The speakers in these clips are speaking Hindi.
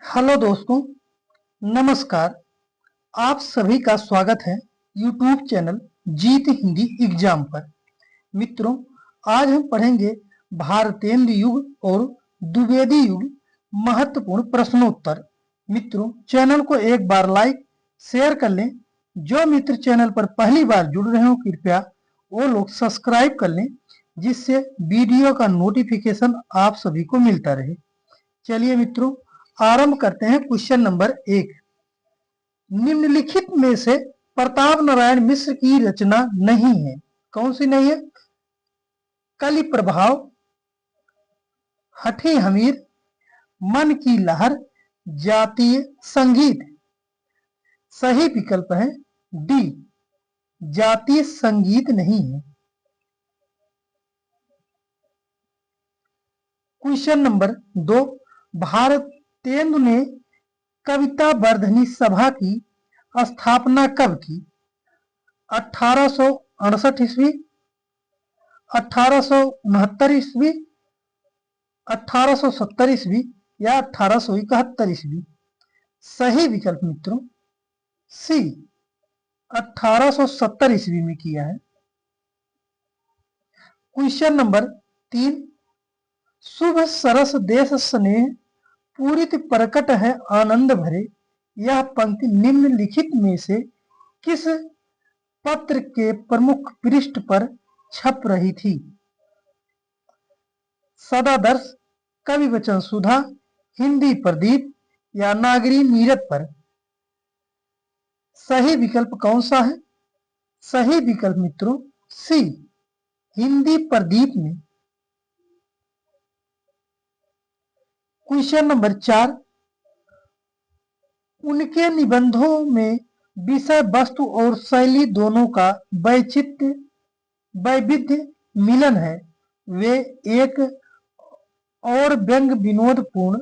हेलो दोस्तों, नमस्कार। आप सभी का स्वागत है यूट्यूब चैनल जीत हिंदी एग्जाम पर। मित्रों, आज हम पढ़ेंगे भारतेंदु युग और द्विवेदी युग महत्वपूर्ण प्रश्नोत्तर। मित्रों, चैनल को एक बार लाइक शेयर कर लें। जो मित्र चैनल पर पहली बार जुड़ रहे हो कृपया वो लोग सब्सक्राइब कर लें, जिससे वीडियो का नोटिफिकेशन आप सभी को मिलता रहे। चलिए मित्रों, आरंभ करते हैं। क्वेश्चन नंबर 1, निम्नलिखित में से प्रताप नारायण मिश्र की रचना नहीं है। कौन सी नहीं है? कलि प्रभाव, हठी हमीर, मन की लहर, जातीय संगीत। सही विकल्प है डी, जातीय संगीत नहीं है। क्वेश्चन नंबर 2, भारतेंदु ने कविता वर्धनी सभा की स्थापना कब की? 1868 ईस्वी, 1869 ईस्वी, 1870 ईस्वी या 1871 ईस्वी। सही विकल्प मित्रों सी, 1870 ईस्वी में किया है। क्वेश्चन नंबर 3, शुभ सरस देश स्नेह पूरित प्रकट है आनंद भरे। यह पंक्ति निम्नलिखित में से किस पत्र के प्रमुख पृष्ठ पर छप रही थी? सदादर्श, कवि वचन सुधा, हिंदी प्रदीप या नागरी मीरत पर। सही विकल्प कौन सा है? सही विकल्प मित्रों सी, हिंदी प्रदीप में। क्वेश्चन नंबर 4, उनके निबंधों में विषय वस्तु और शैली दोनों का वैविध्य मिलन है। वे एक और व्यंग विनोदपूर्ण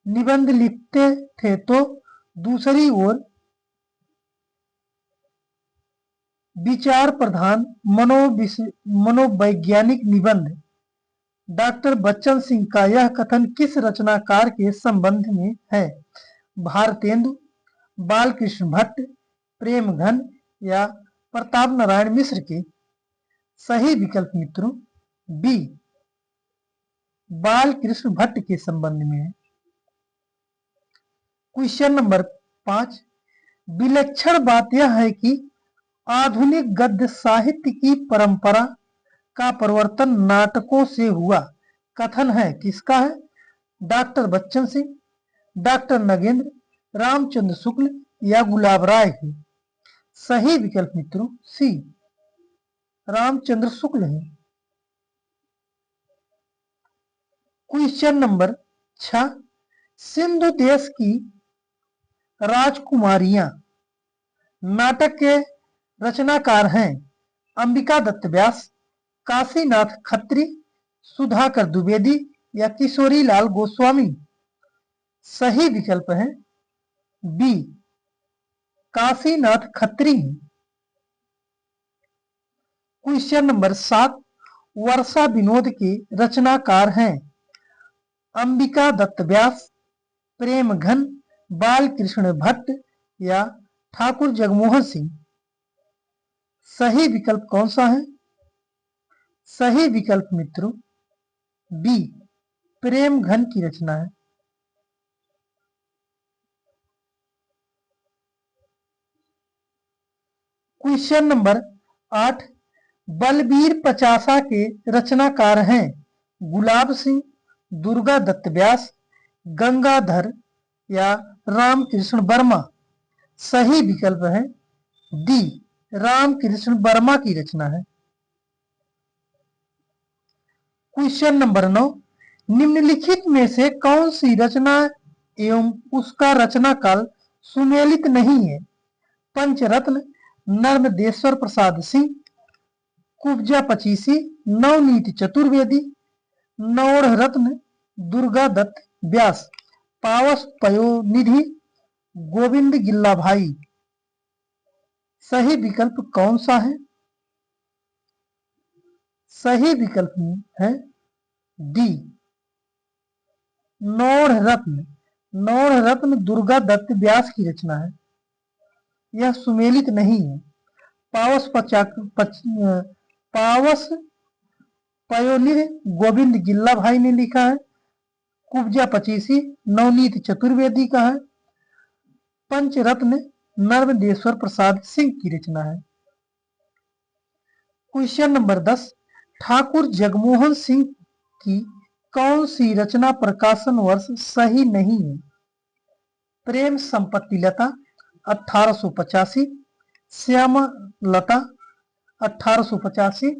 निबंध लिखते थे तो दूसरी ओर विचार प्रधान मनोवैज्ञानिक निबंध। डॉक्टर बच्चन सिंह का यह कथन किस रचनाकार के संबंध में है? भारतेंदु, बालकृष्ण भट्ट, प्रेमघन या प्रताप नारायण मिश्र के। सही विकल्प मित्रों बी, बालकृष्ण भट्ट के संबंध में है। क्वेश्चन नंबर 5, विलक्षण बात यह है कि आधुनिक गद्य साहित्य की परंपरा का प्रवर्तन नाटकों से हुआ। कथन है किसका है? डॉक्टर बच्चन सिंह, डॉक्टर नगेंद्र, रामचंद्र शुक्ल या गुलाब राय की। सही विकल्प मित्रों सी, रामचंद्र शुक्ल है। क्वेश्चन नंबर 6, सिंधु देश की राजकुमारियां नाटक के रचनाकार हैं अंबिका दत्त व्यास, काशीनाथ खत्री, सुधाकर द्विवेदी या किशोरी लाल गोस्वामी। सही विकल्प है B, Kashinath Khatri. Question number 7, Varsha Vinod के रचनाकार हैं अंबिका दत्त व्यास, प्रेमघन, बालकृष्ण भट्ट या ठाकुर जगमोहन सिंह। सही विकल्प कौन सा है? सही विकल्प मित्रों बी, प्रेमघन की रचना है। क्वेश्चन नंबर 8, बलबीर पचासा के रचनाकार हैं गुलाब सिंह, दुर्गा दत्त व्यास, गंगाधर या रामकृष्ण वर्मा। सही विकल्प है डी, रामकृष्ण वर्मा की रचना है। क्वेश्चन नंबर 9, निम्नलिखित में से कौन सी रचना एवं उसका रचना काल सुमेलित नहीं है? पंचरत्न, नर्मदेश्वर प्रसाद सिंह, कुब्जा पचीसी, नवनीत चतुर्वेदी, नौड़ रत्न, दुर्गा दत्त व्यास, पावस पयोनिधि, गोविंद गिल्ला भाई। सही विकल्प कौन सा है? सही विकल्प है डी, नौड़ रत्न। नौर रत्न दुर्गा दत्त व्यास की रचना है, यह सुमेलित नहीं है। पावस पयोनिर गोविंद गिल्ला भाई ने लिखा है। कुब्जा पचीसी नवनीत चतुर्वेदी का है। पंचरत्न नर्मदेश्वर प्रसाद सिंह की रचना है। क्वेश्चन नंबर 10, ठाकुर जगमोहन सिंह की कौन सी रचना प्रकाशन वर्ष सही नहीं है? प्रेम संपत्ति लता 1885, श्याम लता 1885,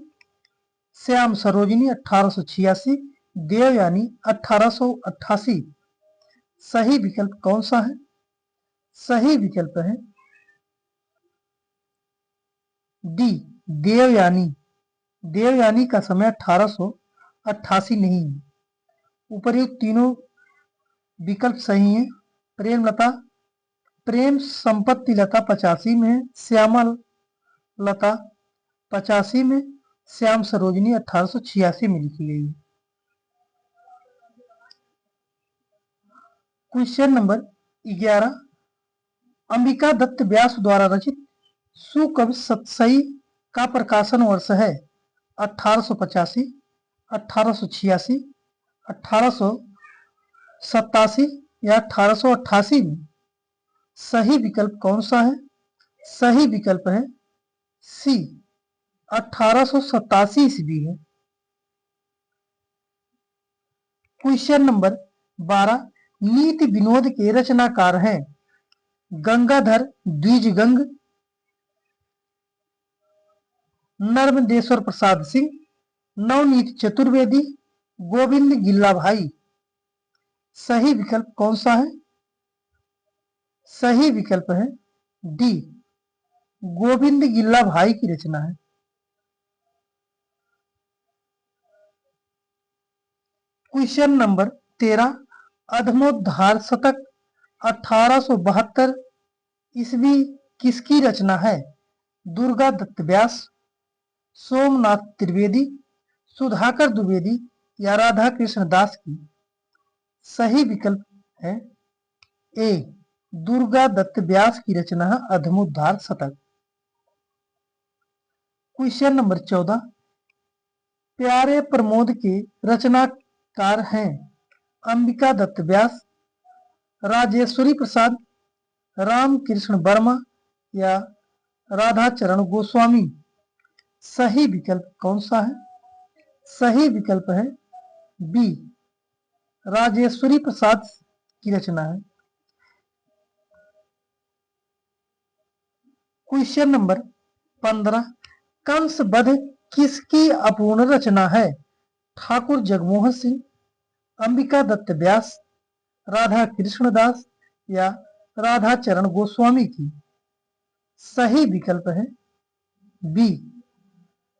श्याम सरोजिनी 1886, देवयानी 1888। सही विकल्प कौन सा है? सही विकल्प है डी, देवयानी। देवयानी का समय 1888 नहीं है। उपर्युक्त तीनों विकल्प सही हैं। प्रेमलता, प्रेम संपत्ति लता 85 में है, श्यामा लता 85 में, श्याम सरोजिनी 1886 में लिखी गई है। क्वेश्चन नंबर 11, अंबिका दत्त व्यास द्वारा रचित सुकवि सतसई का प्रकाशन वर्ष है 1885, 1886, 1887 या 1888 में? सही विकल्प कौन सा है? सही विकल्प है सी, 1887 ईस्वी है। क्वेश्चन नंबर 12, नीति विनोद के रचनाकार हैं गंगाधर द्विजगंग, नर्मदेश्वर प्रसाद सिंह, नवनीत चतुर्वेदी, गोविंद गिल्ला भाई। सही विकल्प कौन सा है? सही विकल्प है डी, गोविंद गिल्ला भाई की रचना है। क्वेश्चन नंबर 13, अधमोद्धार शतक 1872 ईस्वी किसकी रचना है? दुर्गा दत्त व्यास, सोमनाथ त्रिवेदी, सुधाकर द्विवेदी या राधा कृष्ण दास की? सही विकल्प है ए, दुर्गा दत्त व्यास की रचना है अधमोद्धार शतक। क्वेश्चन नंबर 14, प्यारे प्रमोद के रचनाकार हैं अंबिका दत्त व्यास, राजेश्वरी प्रसाद, रामकृष्ण वर्मा या राधाचरण गोस्वामी। सही विकल्प कौन सा है? सही विकल्प है बी, राजेश्वरी प्रसाद की रचना है। क्वेश्चन नंबर 15, कंस वध किसकी अपूर्ण रचना है? ठाकुर जगमोहन सिंह, अंबिका दत्त व्यास, राधा कृष्ण दास या राधाचरण गोस्वामी की? सही विकल्प है बी,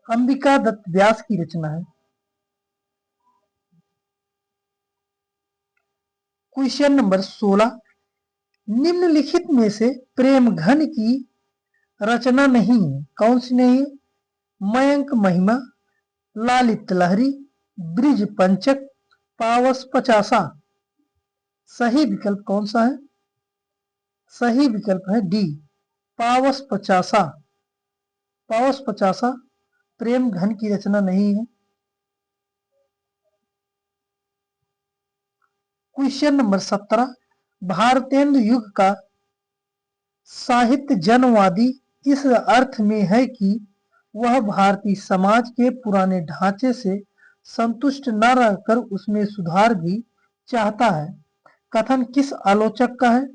अंबिका दत्त व्यास की रचना है। क्वेश्चन नंबर 16, निम्नलिखित में से प्रेम घन की रचना नहीं है, कौन सी नहीं है? मयंक महिमा, लालित लहरी, ब्रिज पंचक, पावस पचासा। सही विकल्प कौन सा है? सही विकल्प है डी, पावस पचासा। पावस पचासा प्रेम घन की रचना नहीं है। क्वेश्चन नंबर 17, भारतेंदु युग का साहित्य जनवादी इस अर्थ में है कि वह भारतीय समाज के पुराने ढांचे से संतुष्ट न रहकर उसमें सुधार भी चाहता है। कथन किस आलोचक का है?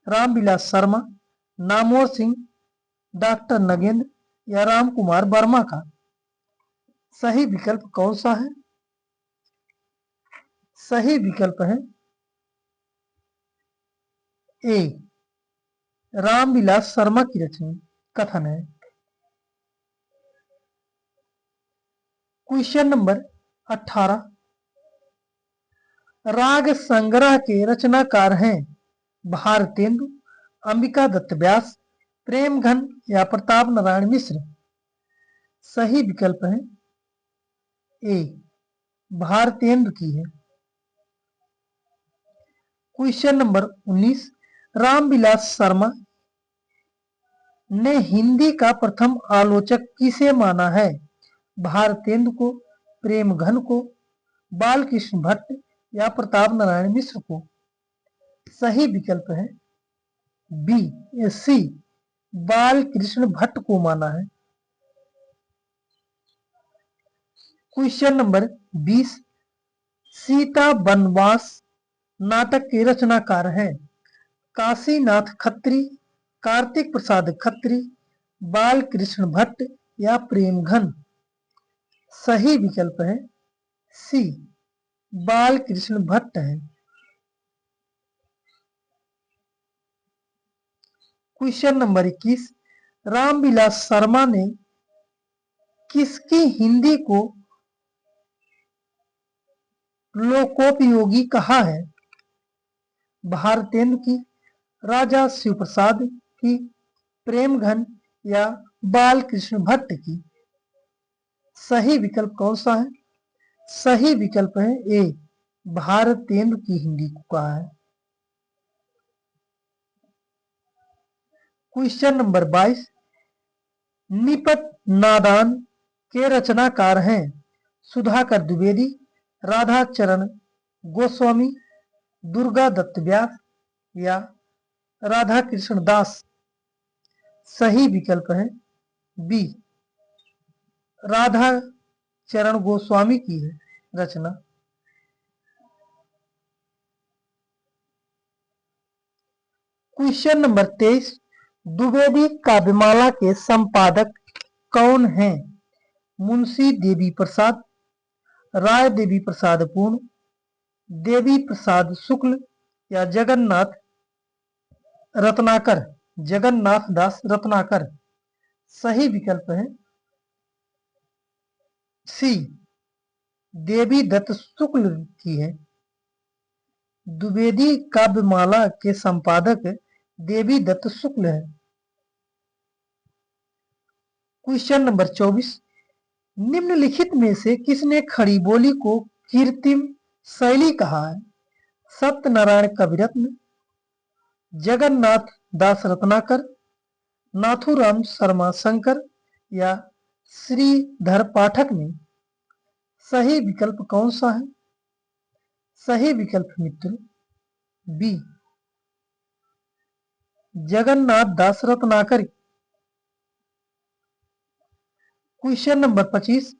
रामविलास शर्मा, नामोर सिंह, डॉक्टर नगेंद्र या राम कुमार वर्मा का? सही विकल्प कौन सा है? सही विकल्प है ए, रामविलास शर्मा की रचना कथन है। क्वेश्चन नंबर 18, राग संग्रह के रचनाकार हैं भारतेंदु, अंबिका दत्त व्यास, प्रेमघन या प्रताप नारायण मिश्र? सही विकल्प है ए, भारतेंदु की है। क्वेश्चन नंबर 19, रामविलास शर्मा ने हिंदी का प्रथम आलोचक किसे माना है? भारतेंदु को, प्रेमघन को, बालकृष्ण भट्ट या प्रताप नारायण मिश्र को? सही विकल्प है बी सी, बालकृष्ण भट्ट को माना है। क्वेश्चन नंबर 20, सीता वनवास नाटक के रचनाकार हैं काशीनाथ खत्री, कार्तिक प्रसाद खत्री, बालकृष्ण भट्ट या प्रेमघन? सही विकल्प है सी, बालकृष्ण भट्ट है। क्वेश्चन नंबर 21, रामविलास शर्मा ने किसकी हिंदी को लोकोपयोगी कहा है? भारतेंदु की, राजा शिवप्रसाद की, प्रेमघन या बालकृष्ण भट्ट की? सही विकल्प कौन सा है? सही विकल्प है ए, भारतेंदु की हिंदी को कहा है। क्वेश्चन नंबर 22, निपट नादान के रचनाकार हैं सुधाकर द्विवेदी, राधा चरण गोस्वामी, दुर्गा दत्त व्यास या राधा कृष्ण दास? सही विकल्प है बी, राधा चरण गोस्वामी की है रचना। क्वेश्चन नंबर 23, द्विवेदी काव्यमाला के संपादक कौन हैं? मुंशी देवी प्रसाद, राय देवी प्रसाद पूर्ण, देवी प्रसाद शुक्ल या जगन्नाथ रत्नाकर, जगन्नाथ दास रत्नाकर? सही विकल्प है सी, देवी दत्त शुक्ल की है। द्विवेदी काव्यमाला के संपादक देवी दत्त शुक्ल है। क्वेश्चन नंबर 24, निम्नलिखित में से किसने खड़ी बोली को कृत्रिम शैली कहा है? सत्यनारायण कविरत्न, जगन्नाथ दास रत्नाकर, नाथूराम शर्मा शंकर या श्रीधर पाठक ने? सही विकल्प कौन सा है? सही विकल्प मित्र बी, जगन्नाथ दास रत्नाकर। क्वेश्चन नंबर 25,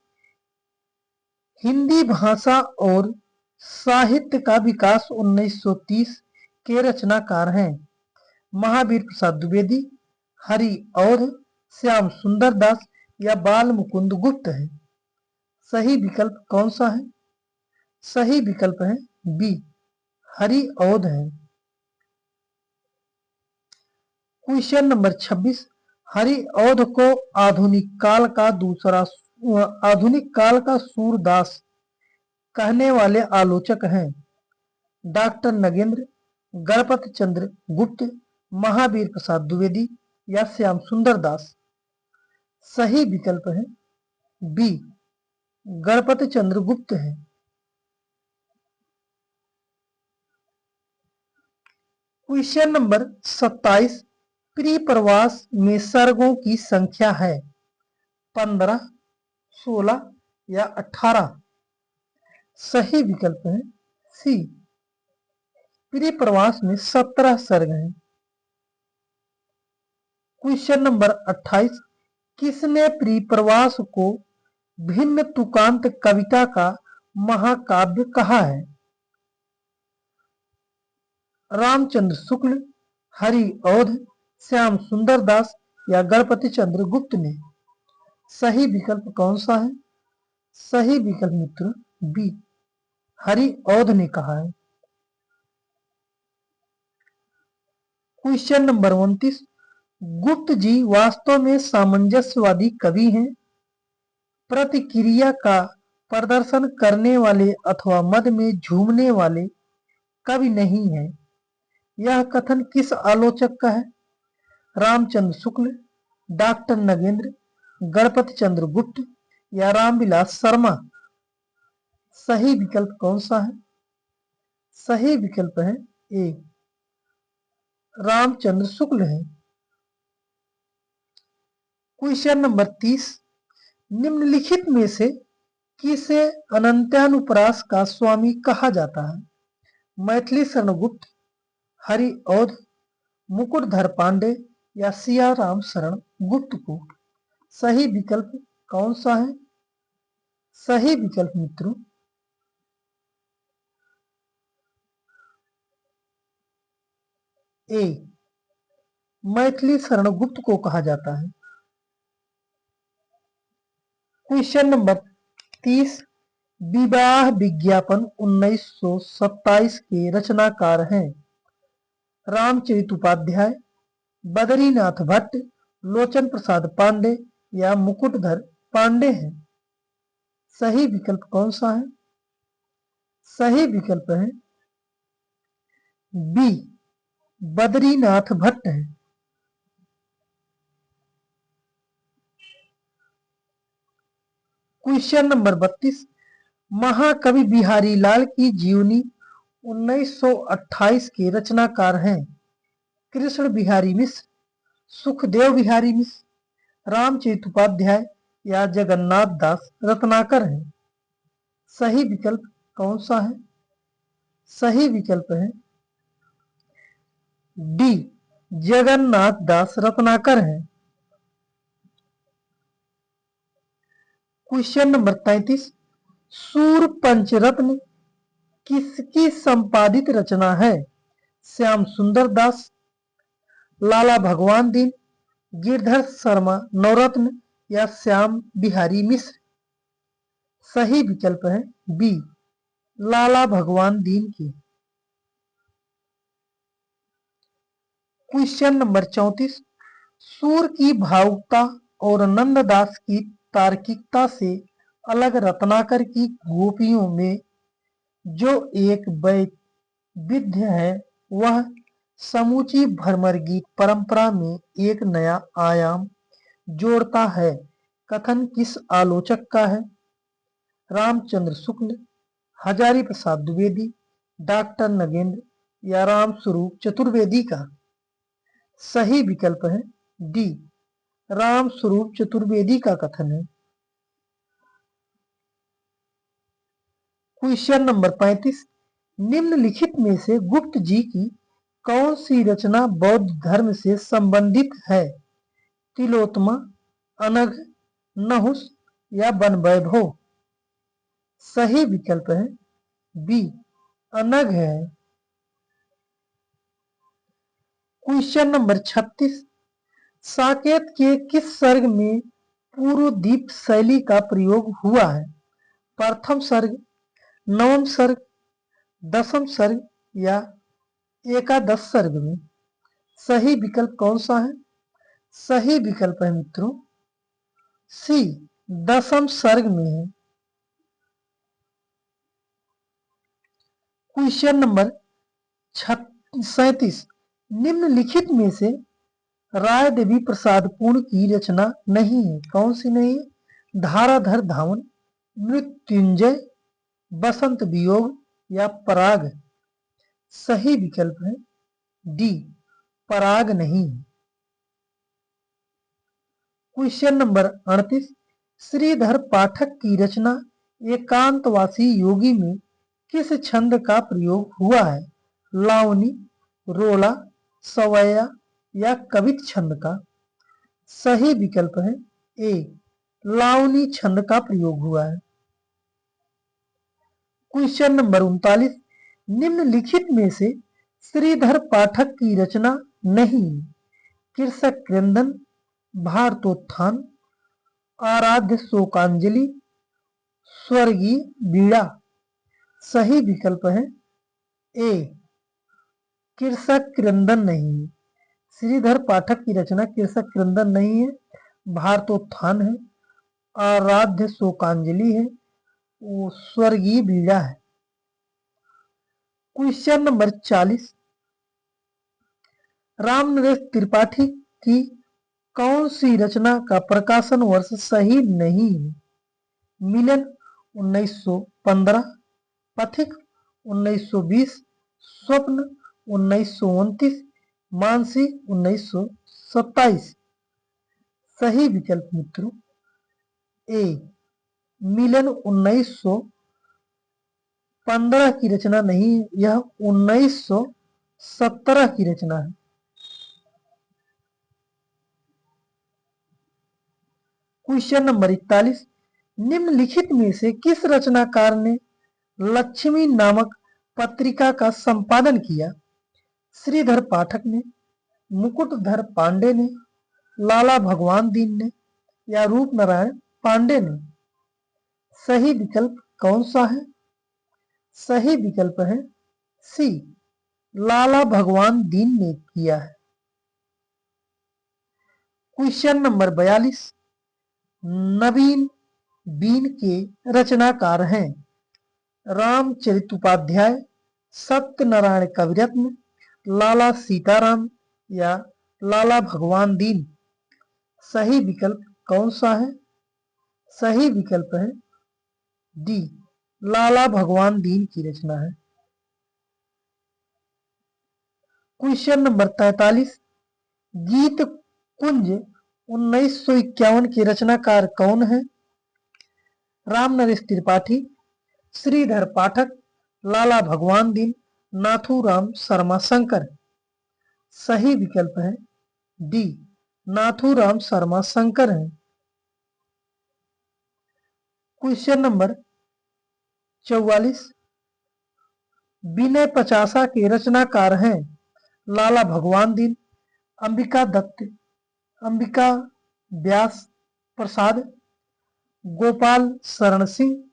हिंदी भाषा और साहित्य का विकास 1930 के रचनाकार हैं महावीर प्रसाद द्विवेदी, हरि औध, श्याम सुंदर दास या बाल मुकुंद गुप्त है? सही विकल्प कौन सा है? सही विकल्प है बी, हरि औध है। क्वेश्चन नंबर 26, हरि औध को आधुनिक काल का सूरदास कहने वाले आलोचक हैं डॉक्टर नगेंद्र, गणपत चंद्र गुप्त, महावीर प्रसाद द्विवेदी या श्याम सुंदर दास? सही विकल्प है बी, गणपत चंद्र गुप्त है। क्वेश्चन नंबर 27, परिप्रवास में सर्गों की संख्या है 15, 16 या 18? सही विकल्प है सी, परिप्रवास में 17 सर्ग हैं। क्वेश्चन नंबर 28, किसने परिप्रवास को भिन्न तुकांत कविता का महाकाव्य कहा है? रामचंद्र शुक्ल, हरि औध, श्याम सुंदर दास या गणपति चंद्र गुप्त ने? सही विकल्प कौन सा है? सही विकल्प मित्र बी, हरि औध ने कहा है। क्वेश्चन नंबर 29, गुप्त जी वास्तव में सामंजस्यवादी कवि हैं, प्रतिक्रिया का प्रदर्शन करने वाले अथवा मद में झूमने वाले कवि नहीं है। यह कथन किस आलोचक का है? रामचंद्र शुक्ल, डॉक्टर नगेंद्र, गणपत चंद्र गुप्त या रामविलास शर्मा? सही विकल्प कौन सा है? सही विकल्प है ए रामचंद्र शुक्ल है। क्वेश्चन नंबर 30, निम्नलिखित में से किसे अनंत्यानुप्रास का स्वामी कहा जाता है? मैथिली शरण गुप्त, हरिऔध, मुकुटधर पांडे या सियाराम शरण गुप्त को? सही विकल्प कौन सा है? सही विकल्प मित्रों ए मैथिली शरण गुप्त को कहा जाता है। क्वेश्चन नंबर 30, विवाह विज्ञापन 1927 के रचनाकार हैं? रामचरित उपाध्याय, बद्रीनाथ भट्ट, लोचन प्रसाद पांडे या मुकुटधर पांडे हैं? सही विकल्प कौन सा है? सही विकल्प है बी बद्रीनाथ भट्ट है। क्वेश्चन नंबर 32, महाकवि बिहारी लाल की जीवनी 1928 के रचनाकार हैं? कृष्ण बिहारी मिश्र, सुखदेव बिहारी मिश्र, रामचरित उपाध्याय या जगन्नाथ दास रत्नाकर हैं? सही विकल्प कौन सा है? सही विकल्प है डी जगन्नाथ दास रत्नाकर हैं। क्वेश्चन नंबर 33, सूर पंचरत्न किसकी संपादित रचना है? श्याम सुंदर दास, लाला भगवान दीन, गिरधर शर्मा नवरत्न या श्याम बिहारी मिश्र? सही विकल्प है बी लाला भगवान दीन की। क्वेश्चन नंबर 34, सूर की भावुकता और नंददास की तार्किकता से अलग रत्नाकर की गोपियों में जो एक वैविध्य है वह समूची भ्रमर गीत परंपरा में एक नया आयाम जोड़ता है। कथन किस आलोचक का है? रामचंद्र शुक्ल, हजारी प्रसाद द्विवेदी, डॉक्टर नगेंद्र या रामस्वरूप चतुर्वेदी का? सही विकल्प है डी रामस्वरूप चतुर्वेदी का कथन है। क्वेश्चन नंबर 35, निम्नलिखित में से गुप्त जी की कौन सी रचना बौद्ध धर्म से संबंधित है? तिलोत्तमा, अनघ, नहुस या वनवैभव? सही विकल्प है बी अनघ है। क्वेश्चन नंबर 36, साकेत के किस सर्ग में पूर्वदीप शैली का प्रयोग हुआ है? प्रथम सर्ग, नवम सर्ग, दसम सर्ग या एकादश सर्ग में? सही विकल्प कौन सा है? सही विकल्प है मित्रों सी दसम सर्ग में है। क्वेश्चन नंबर 37, निम्नलिखित में से राय देवी प्रसाद पूर्ण की रचना नहीं है? कौन सी नहीं है? धाराधर धावन, मृत्युंजय, बसंत वियोग या पराग? सही विकल्प है डी पराग नहीं है। क्वेश्चन नंबर 38, श्रीधर पाठक की रचना एकांतवासी योगी में किस छंद का प्रयोग हुआ है? लावनी, रोला, सवैया या कवित छंद का? सही विकल्प है ए लावनी छंद का प्रयोग हुआ है। क्वेश्चन नंबर 39, निम्नलिखित में से श्रीधर पाठक की रचना नहीं? कृषक क्रंदन, भारतोत्थान, आराध्य शोकांजलि, स्वर्गीय बीड़ा? सही विकल्प है ए कृषक क्रंदन नहीं है। श्रीधर पाठक की रचना कृषक क्रंदन नहीं है, भारतोत्थान है, आराध्य शोकांजलि है, वो स्वर्गीय बीड़ा है। क्वेश्चन नंबर 40, रामनरेश त्रिपाठी की कौन सी रचना का प्रकाशन वर्ष सही नहीं है? मिलन 1915, पथिक 1920, स्वप्न 1929, मानसी 1927। सही विकल्प मित्रों ए मिलन 1915 की रचना नहीं, यह 1917 की रचना है। क्वेश्चन नंबर 41, निम्नलिखित में से किस रचनाकार ने लक्ष्मी नामक पत्रिका का संपादन किया? श्रीधर पाठक ने, मुकुटधर पांडे ने, लाला भगवान दीन ने या रूप नारायण पांडे ने? सही विकल्प कौन सा है? सही विकल्प है सी, लाला भगवान दीन ने किया है। क्वेश्चन नंबर 42, नवीन बीन के रचनाकार हैं रामचरितोपाध्याय, सत्यनारायण कविरत्न, लाला सीताराम या लाला भगवान दीन? सही विकल्प कौन सा है? सही विकल्प है डी, लाला भगवान दीन की रचना है। क्वेश्चन नंबर 43, गीत कुंज 1951 के रचनाकार कौन है? रामनरेश त्रिपाठी, श्रीधर पाठक, लाला भगवान दीन, नाथूराम शर्मा शंकर? सही विकल्प है डी, नाथूराम शर्मा शंकर है। क्वेश्चन नंबर 44, विनय पचासा के रचनाकार हैं लाला भगवान दीन, अंबिका दत्त, अंबिका व्यास प्रसाद, गोपाल शरण सिंह,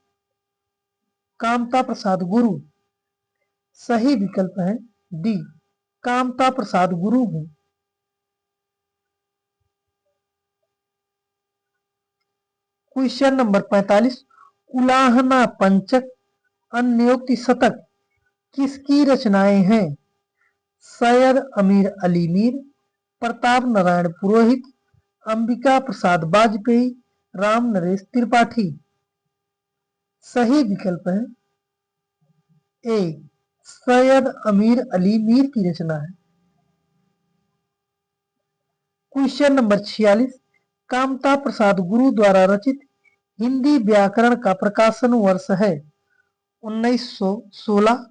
कामता प्रसाद गुरु? सही विकल्प है डी, कामता प्रसाद गुरु है। क्वेश्चन नंबर 45, उलाहना पंचक, अन्योक्ति शतक किसकी रचनाएं हैं? सैयद अमीर अली मीर, प्रताप नारायण पुरोहित, अंबिका प्रसाद वाजपेयी, राम नरेश त्रिपाठी? सही विकल्प है ए, सैयद अमीर अली मीर की रचना है। क्वेश्चन नंबर 46, कामता प्रसाद गुरु द्वारा रचित हिंदी व्याकरण का प्रकाशन वर्ष है 1916,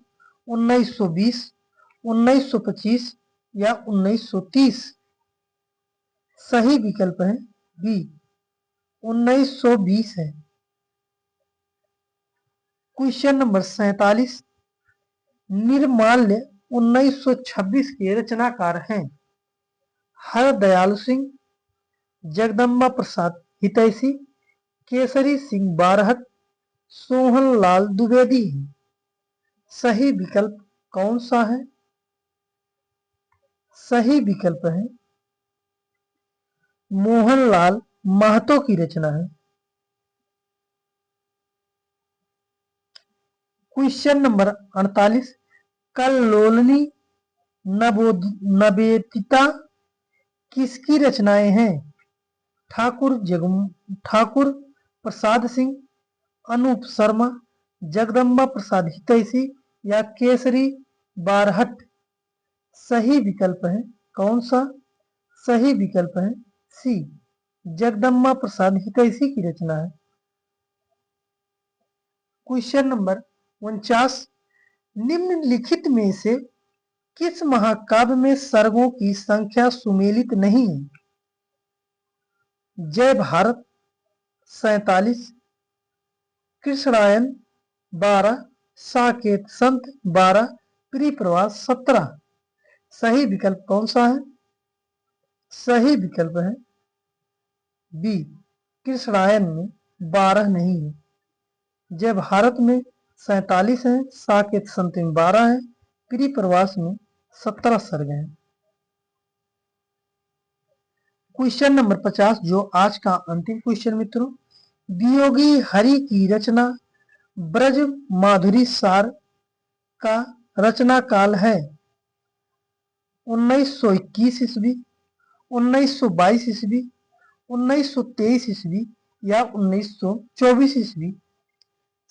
1920, 1925 या 1930? सही विकल्प है बी, 1920 है। क्वेश्चन नंबर 47, निर्माल्य 1926 के रचनाकार हैं हरदयाल सिंह, जगदम्बा प्रसाद हितैषी, केसरी सिंह बारहट, सोहन लाल द्विवेदी हैं। सही विकल्प कौन सा है? सही विकल्प है मोहनलाल महतो की रचना है। क्वेश्चन नंबर 48, कल्लोलिनी नवेदिता किसकी रचनाएं हैं? ठाकुर प्रसाद सिंह, अनूप शर्मा, जगदम्बा प्रसाद हितैषी या केसरी बारहट? सही विकल्प है कौन सा? सही विकल्प है सी, जगदम्बा प्रसाद हितैषी की रचना है। क्वेश्चन नंबर 49, निम्नलिखित में से किस महाकाव्य में सर्गों की संख्या सुमेलित नहीं है? जय भारत 47, कृष्णायन 12, साकेत संत 12, परिप्रवास 17? सही विकल्प कौन सा है? सही विकल्प है बी, कृष्णायन में 12 नहीं है। जय भारत में 47 है, साकेत संत में 12 है, परिप्रवास में 17 सर्ग हैं। क्वेश्चन नंबर 50 जो आज का अंतिम क्वेश्चन मित्रों, वियोगी हरि की रचना ब्रज माधुरी सार का रचना काल है 1921 ईस्वी, 1922 ईस्वी, 1923 ईस्वी या 1924 ईस्वी?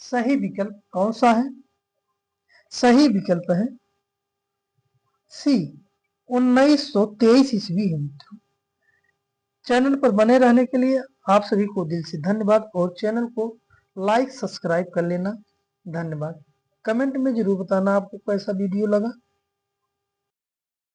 सही विकल्प कौन सा है? सही विकल्प है सी 1923 ईस्वी है मित्रों। चैनल पर बने रहने के लिए आप सभी को दिल से धन्यवाद और चैनल को लाइक सब्सक्राइब कर लेना। धन्यवाद। कमेंट में जरूर बताना आपको कैसा वीडियो लगा।